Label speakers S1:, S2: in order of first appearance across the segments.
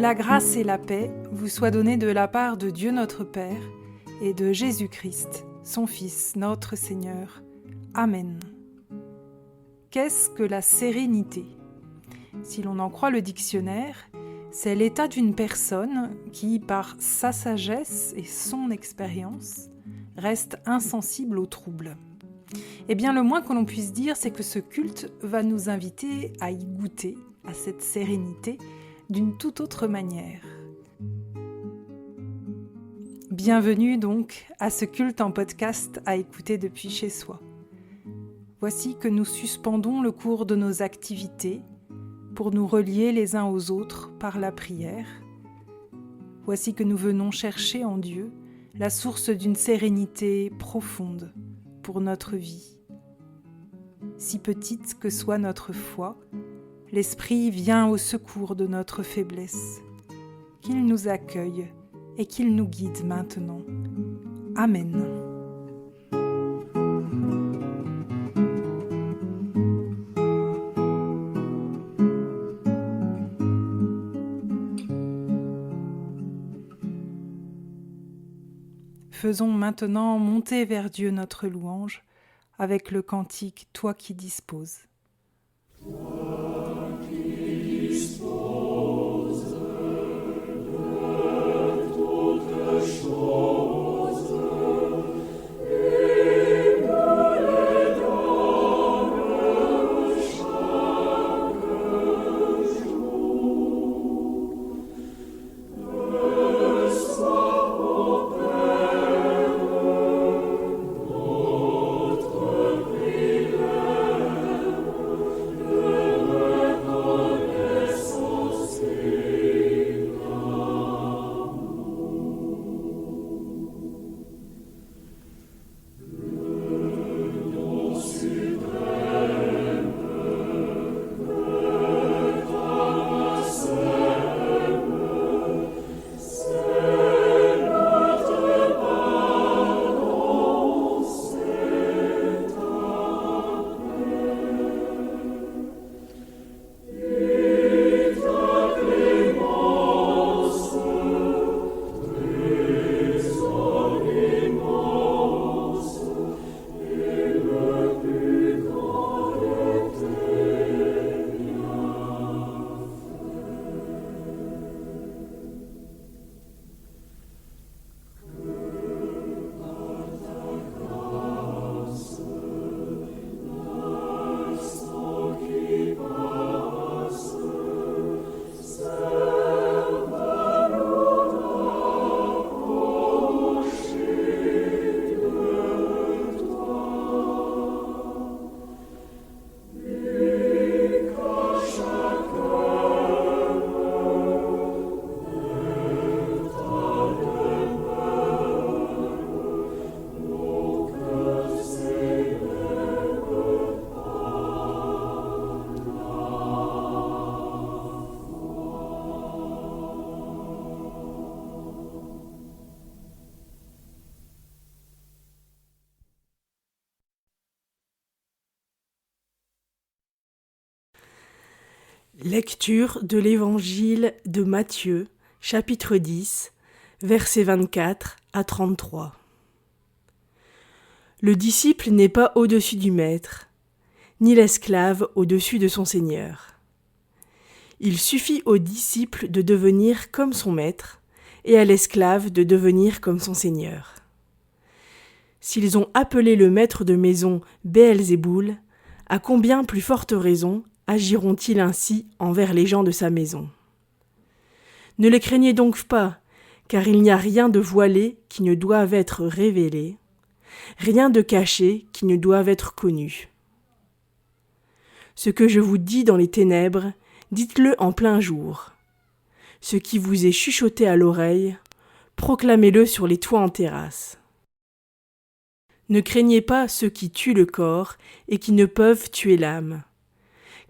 S1: la grâce et la paix vous soient données de la part de Dieu notre Père et de Jésus-Christ, son Fils, notre Seigneur. Amen. Qu'est-ce que la sérénité ? Si l'on en croit le dictionnaire, c'est l'état d'une personne qui, par sa sagesse et son expérience, reste insensible aux troubles. Eh bien, le moins que l'on puisse dire, c'est que ce culte va nous inviter à y goûter, à cette sérénité, d'une toute autre manière. Bienvenue donc à ce culte en podcast à écouter depuis chez soi. Voici que nous suspendons le cours de nos activités pour nous relier les uns aux autres par la prière. Voici que nous venons chercher en Dieu la source d'une sérénité profonde pour notre vie. Si petite que soit notre foi, l'Esprit vient au secours de notre faiblesse. Qu'il nous accueille et qu'il nous guide maintenant. Amen. Faisons maintenant monter vers Dieu notre louange avec le cantique « Toi qui disposes ».
S2: Lecture de l'Évangile de Matthieu, chapitre 10, versets 24 à 33. Le disciple n'est pas au-dessus du maître, ni l'esclave au-dessus de son seigneur. Il suffit au disciple de devenir comme son maître, et à l'esclave de devenir comme son seigneur. S'ils ont appelé le maître de maison Béelzéboul, à combien plus forte raison agiront-ils ainsi envers les gens de sa maison ? Ne les craignez donc pas, car il n'y a rien de voilé qui ne doive être révélé, rien de caché qui ne doive être connu. Ce que je vous dis dans les ténèbres, dites-le en plein jour. Ce qui vous est chuchoté à l'oreille, proclamez-le sur les toits en terrasse. Ne craignez pas ceux qui tuent le corps et qui ne peuvent tuer l'âme.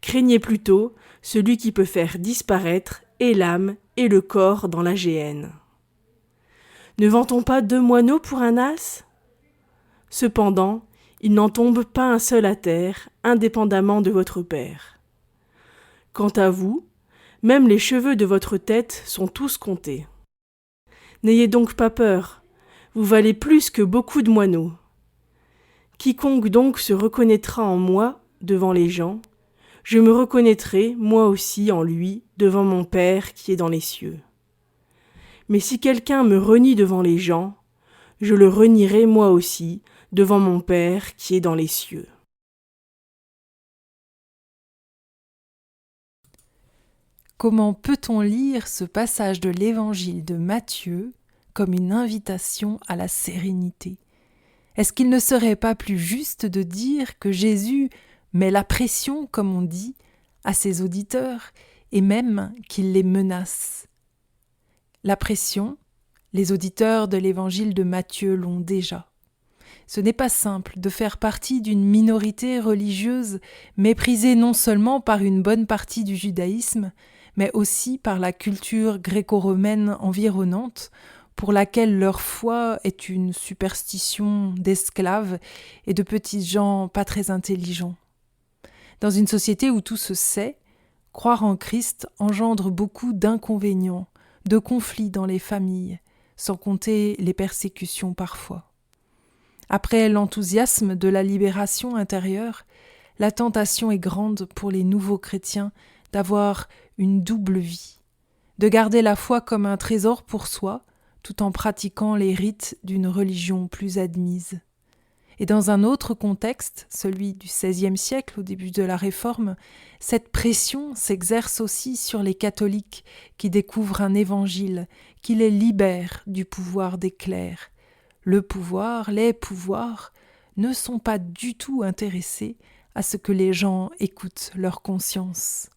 S2: Craignez plutôt celui qui peut faire disparaître et l'âme et le corps dans la géhenne. Ne vend-on pas 2 moineaux pour un as ? Cependant, il n'en tombe pas un seul à terre, indépendamment de votre Père. Quant à vous, Même les cheveux de votre tête sont tous comptés. N'ayez donc pas peur, vous valez plus que beaucoup de moineaux. Quiconque donc se reconnaîtra en moi devant les gens, je me reconnaîtrai moi aussi en lui devant mon Père qui est dans les cieux. Mais si quelqu'un me renie devant les gens, je le renierai moi aussi devant mon Père qui est dans les cieux.
S1: Comment peut-on lire ce passage de l'Évangile de Matthieu comme une invitation à la sérénité ? Est-ce qu'il ne serait pas plus juste de dire que Jésus met la pression, comme on dit, à ses auditeurs et même qu'il les menace ? La pression, les auditeurs de l'Évangile de Matthieu l'ont déjà. Ce n'est pas simple de faire partie d'une minorité religieuse méprisée non seulement par une bonne partie du judaïsme, mais aussi par la culture gréco-romaine environnante, pour laquelle leur foi est une superstition d'esclaves et de petits gens pas très intelligents. Dans une société où tout se sait, croire en Christ engendre beaucoup d'inconvénients, de conflits dans les familles, sans compter les persécutions parfois. Après l'enthousiasme de la libération intérieure, la tentation est grande pour les nouveaux chrétiens d'avoir une double vie, de garder la foi comme un trésor pour soi, tout en pratiquant les rites d'une religion plus admise. Et dans un autre contexte, celui du XVIe siècle, au début de la Réforme, cette pression s'exerce aussi sur les catholiques qui découvrent un évangile qui les libère du pouvoir des clercs. Le pouvoir, les pouvoirs ne sont pas du tout intéressés à ce que les gens écoutent leur conscience.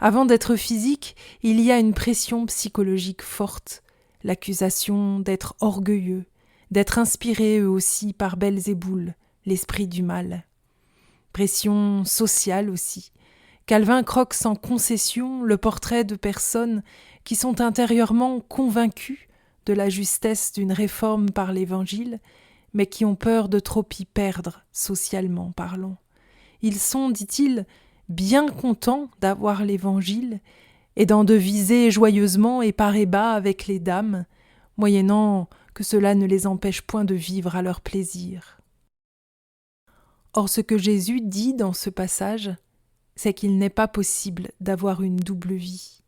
S1: Avant d'être physique, il y a une pression psychologique forte, l'accusation d'être orgueilleux, d'être inspirés eux aussi par Belzéboul, l'esprit du mal. Pression sociale aussi. Calvin croque sans concession le portrait de personnes qui sont intérieurement convaincues de la justesse d'une réforme par l'Évangile, mais qui ont peur de trop y perdre, socialement parlant. Ils sont, dit-il, bien contents d'avoir l'Évangile et d'en deviser joyeusement et par et bas avec les dames, moyennant que cela ne les empêche point de vivre à leur plaisir. Or, ce que Jésus dit dans ce passage, c'est qu'il n'est pas possible d'avoir une double vie,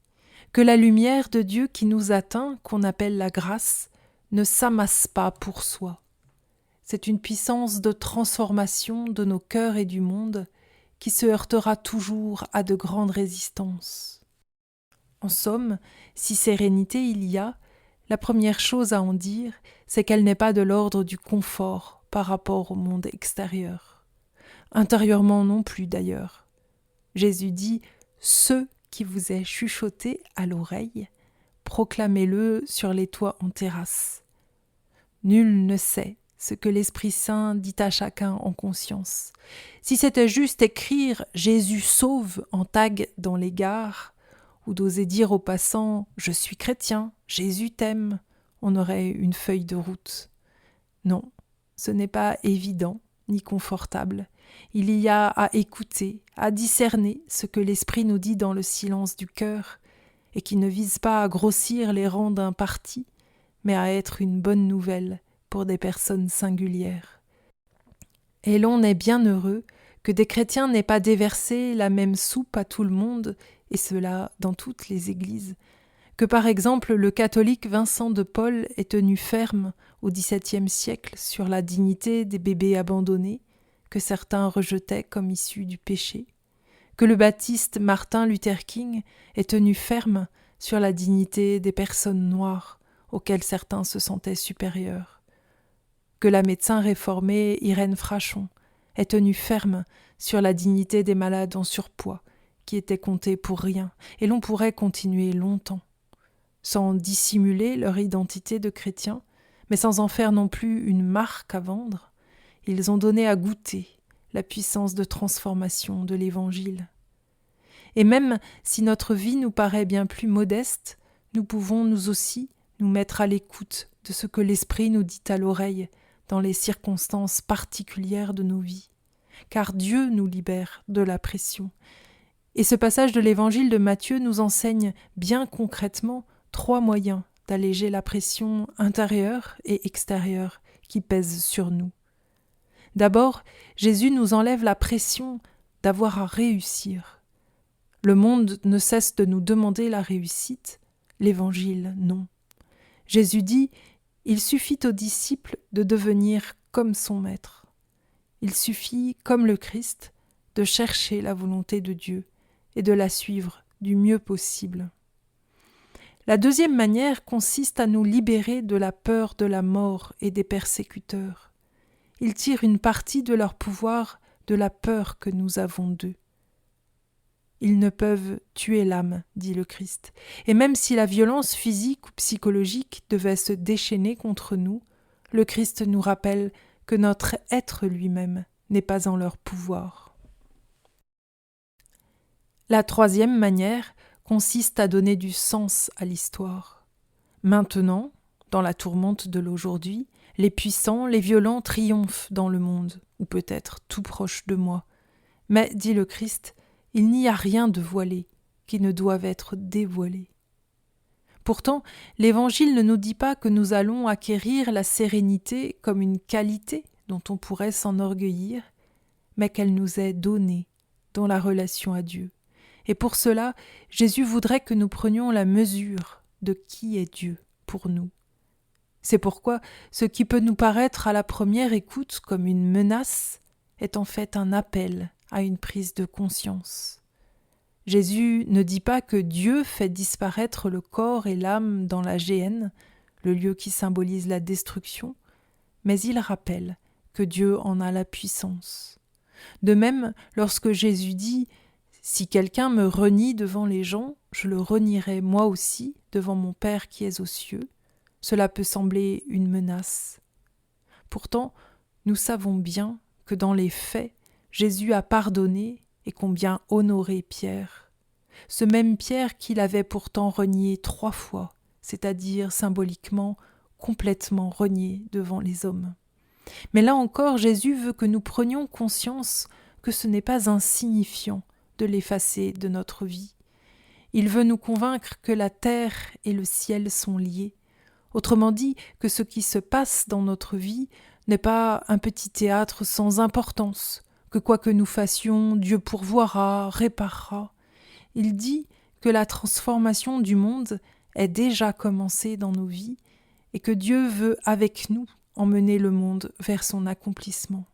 S1: que la lumière de Dieu qui nous atteint, qu'on appelle la grâce, ne s'amasse pas pour soi. C'est une puissance de transformation de nos cœurs et du monde qui se heurtera toujours à de grandes résistances. En somme, si sérénité il y a, la première chose à en dire, c'est qu'elle n'est pas de l'ordre du confort par rapport au monde extérieur. Intérieurement non plus d'ailleurs. Jésus dit « Ce qui vous est chuchoté à l'oreille, proclamez-le sur les toits en terrasse. » Nul ne sait ce que l'Esprit Saint dit à chacun en conscience. Si c'était juste écrire « Jésus sauve » en tag dans les gares, ou d'oser dire aux passants « Je suis chrétien, Jésus t'aime », on aurait une feuille de route. Non, ce n'est pas évident ni confortable. Il y a à écouter, à discerner ce que l'Esprit nous dit dans le silence du cœur, et qui ne vise pas à grossir les rangs d'un parti, mais à être une bonne nouvelle pour des personnes singulières. Et l'on est bien heureux que des chrétiens n'aient pas déversé la même soupe à tout le monde, et cela dans toutes les églises, que par exemple le catholique Vincent de Paul ait tenu ferme au XVIIe siècle sur la dignité des bébés abandonnés, que certains rejetaient comme issus du péché, que le baptiste Martin Luther King ait tenu ferme sur la dignité des personnes noires, auxquelles certains se sentaient supérieurs, que la médecin réformée Irène Frachon ait tenu ferme sur la dignité des malades en surpoids, qui étaient comptés pour rien, et l'on pourrait continuer longtemps, sans dissimuler leur identité de chrétiens, mais sans en faire non plus une marque à vendre. Ils ont donné à goûter la puissance de transformation de l'Évangile. Et même si notre vie nous paraît bien plus modeste, nous pouvons nous aussi nous mettre à l'écoute de ce que l'Esprit nous dit à l'oreille dans les circonstances particulières de nos vies, car Dieu nous libère de la pression. Et ce passage de l'évangile de Matthieu nous enseigne bien concrètement 3 moyens d'alléger la pression intérieure et extérieure qui pèse sur nous. D'abord, Jésus nous enlève la pression d'avoir à réussir. Le monde ne cesse de nous demander la réussite, l'Évangile non. Jésus dit « Il suffit aux disciples de devenir comme son Maître. Il suffit, comme le Christ, de chercher la volonté de Dieu et de la suivre du mieux possible. » La deuxième manière consiste à nous libérer de la peur de la mort et des persécuteurs. Ils tirent une partie de leur pouvoir de la peur que nous avons d'eux. Ils ne peuvent tuer l'âme, dit le Christ, et même si la violence physique ou psychologique devait se déchaîner contre nous, le Christ nous rappelle que notre être lui-même n'est pas en leur pouvoir. La troisième manière consiste à donner du sens à l'histoire. Maintenant, dans la tourmente de l'aujourd'hui, les puissants, les violents triomphent dans le monde, ou peut-être tout proche de moi. Mais, dit le Christ, il n'y a rien de voilé qui ne doive être dévoilé. Pourtant, l'Évangile ne nous dit pas que nous allons acquérir la sérénité comme une qualité dont on pourrait s'enorgueillir, mais qu'elle nous est donnée dans la relation à Dieu. Et pour cela, Jésus voudrait que nous prenions la mesure de qui est Dieu pour nous. C'est pourquoi ce qui peut nous paraître à la première écoute comme une menace est en fait un appel à une prise de conscience. Jésus ne dit pas que Dieu fait disparaître le corps et l'âme dans la géhenne, le lieu qui symbolise la destruction, mais il rappelle que Dieu en a la puissance. De même, lorsque Jésus dit « Si quelqu'un me renie devant les gens, je le renierai moi aussi devant mon Père qui est aux cieux », cela peut sembler une menace. Pourtant, nous savons bien que dans les faits, Jésus a pardonné et combien honoré Pierre. Ce même Pierre qu'il avait pourtant renié 3 fois, c'est-à-dire symboliquement, complètement renié devant les hommes. Mais là encore, Jésus veut que nous prenions conscience que ce n'est pas insignifiant de l'effacer de notre vie. Il veut nous convaincre que la terre et le ciel sont liés. Autrement dit, que ce qui se passe dans notre vie n'est pas un petit théâtre sans importance, que quoi que nous fassions, Dieu pourvoira, réparera. Il dit que la transformation du monde est déjà commencée dans nos vies et que Dieu veut avec nous emmener le monde vers son accomplissement.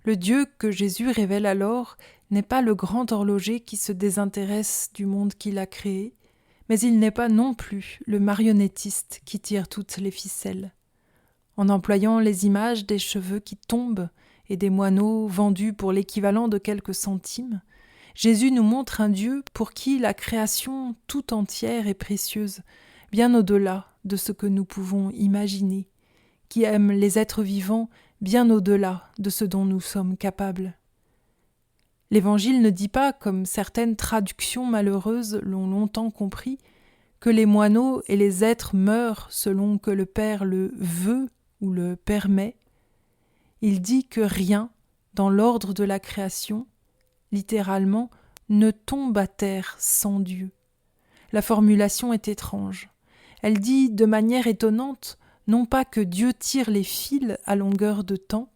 S1: Le Dieu que Jésus révèle alors n'est pas le grand horloger qui se désintéresse du monde qu'il a créé, mais il n'est pas non plus le marionnettiste qui tire toutes les ficelles. En employant les images des cheveux qui tombent et des moineaux vendus pour l'équivalent de quelques centimes, Jésus nous montre un Dieu pour qui la création tout entière est précieuse, bien au-delà de ce que nous pouvons imaginer, qui aime les êtres vivants bien au-delà de ce dont nous sommes capables. L'Évangile ne dit pas, comme certaines traductions malheureuses l'ont longtemps compris, que les moineaux et les êtres meurent selon que le Père le veut ou le permet. Il dit que rien, dans l'ordre de la création, littéralement, ne tombe à terre sans Dieu. La formulation est étrange. Elle dit de manière étonnante, non pas que Dieu tire les fils à longueur de temps,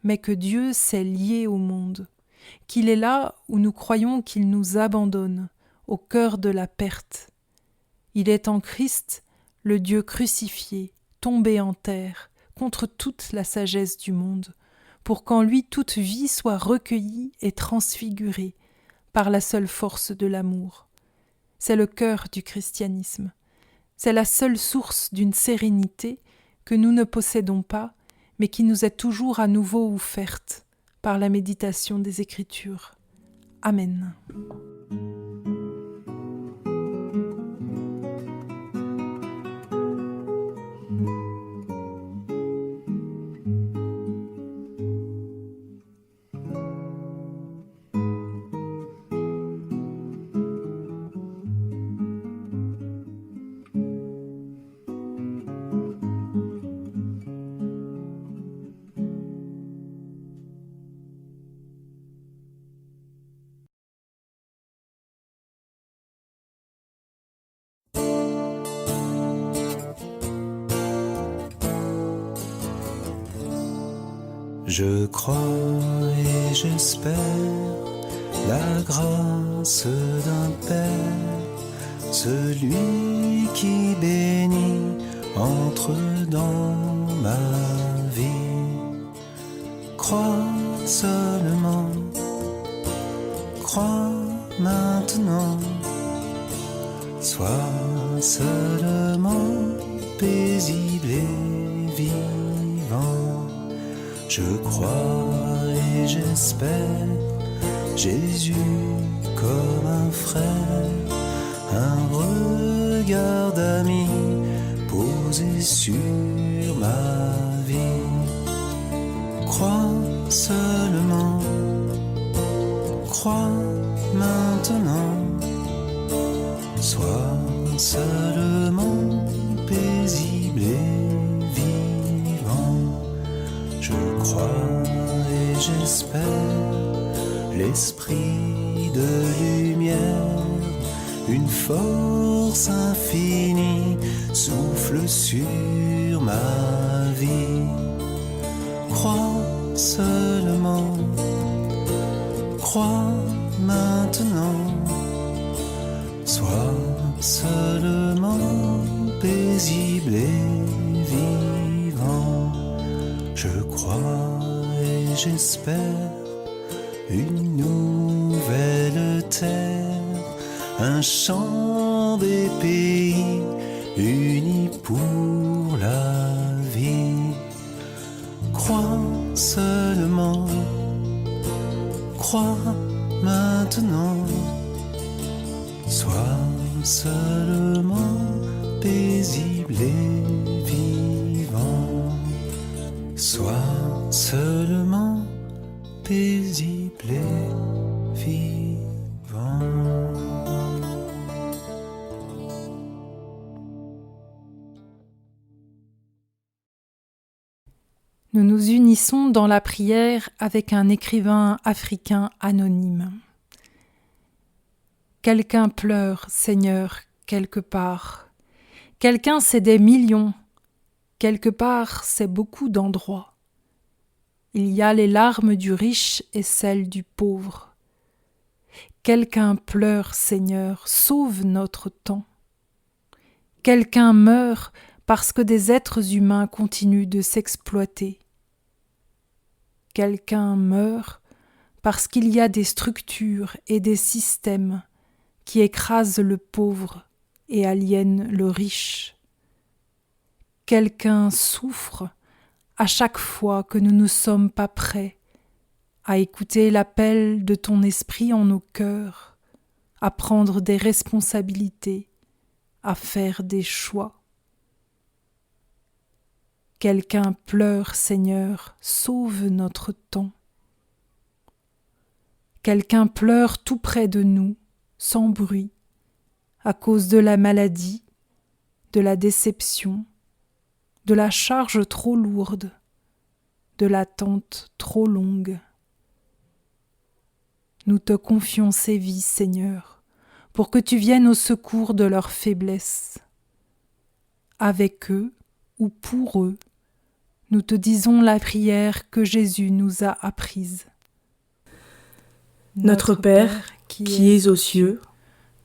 S1: mais que Dieu s'est lié au monde, qu'il est là où nous croyons qu'il nous abandonne, au cœur de la perte. Il est en Christ, le Dieu crucifié, tombé en terre, contre toute la sagesse du monde, pour qu'en lui toute vie soit recueillie et transfigurée par la seule force de l'amour. C'est le cœur du christianisme. C'est la seule source d'une sérénité que nous ne possédons pas, mais qui nous est toujours à nouveau offerte par la méditation des Écritures. Amen.
S3: Je crois et j'espère la grâce d'un Père, celui qui bénit entre dans ma vie. Crois seulement, crois maintenant, sois seulement paisible et vivant. Je crois et j'espère Jésus comme un frère, un regard d'ami posé sur ma vie. Crois seulement, crois maintenant, sois seulement paisible et vivant. Je crois et j'espère l'esprit de lumière, une force infinie souffle sur ma vie. Crois seulement, crois maintenant, sois seulement paisible et vivant. Je crois et j'espère une nouvelle terre, un chant des pays unis pour la vie. Crois seulement, crois maintenant, sois seulement paisible et vivant. Sois seulement paisible et vivant.
S1: Nous nous unissons dans la prière avec un écrivain africain anonyme. Quelqu'un pleure, Seigneur, quelque part. Quelqu'un c'est des millions. Quelque part c'est beaucoup d'endroits. Il y a les larmes du riche et celles du pauvre. Quelqu'un pleure, Seigneur, sauve notre temps. Quelqu'un meurt parce que des êtres humains continuent de s'exploiter. Quelqu'un meurt parce qu'il y a des structures et des systèmes qui écrasent le pauvre et aliènent le riche. Quelqu'un souffre à chaque fois que nous ne sommes pas prêts à écouter l'appel de ton esprit en nos cœurs, à prendre des responsabilités, à faire des choix. Quelqu'un pleure, Seigneur, sauve notre temps. Quelqu'un pleure tout près de nous, sans bruit, à cause de la maladie, de la déception, de la charge trop lourde, de l'attente trop longue. Nous te confions ces vies, Seigneur, pour que tu viennes au secours de leur faiblesse. Avec eux ou pour eux, nous te disons la prière que Jésus nous a apprise.
S2: Notre Père, qui es aux cieux,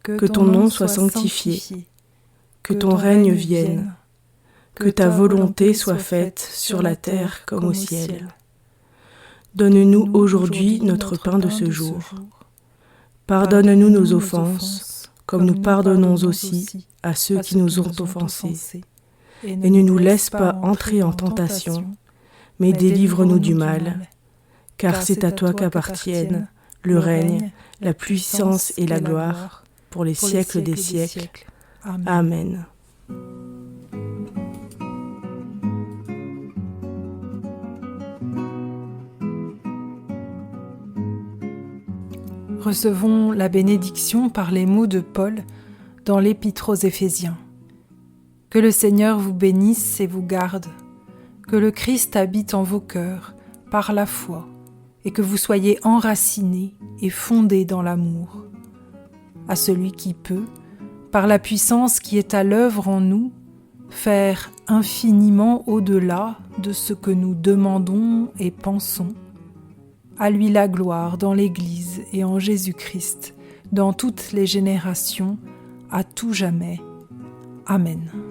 S2: que ton nom soit sanctifié, que ton règne vienne, que ta volonté soit faite sur la terre comme au ciel. Donne-nous aujourd'hui notre pain de ce jour. Pardonne-nous nos offenses, comme nous pardonnons aussi à ceux qui nous ont offensés. Et ne nous laisse pas entrer en tentation, mais délivre-nous du mal, car c'est à toi qu'appartiennent le règne, la puissance et la gloire, pour les siècles des siècles. Amen.
S1: Recevons la bénédiction par les mots de Paul dans l'Épître aux Éphésiens. Que le Seigneur vous bénisse et vous garde, que le Christ habite en vos cœurs par la foi, et que vous soyez enracinés et fondés dans l'amour. À celui qui peut, par la puissance qui est à l'œuvre en nous, faire infiniment au-delà de ce que nous demandons et pensons. À lui la gloire dans l'Église et en Jésus-Christ, dans toutes les générations, à tout jamais. Amen.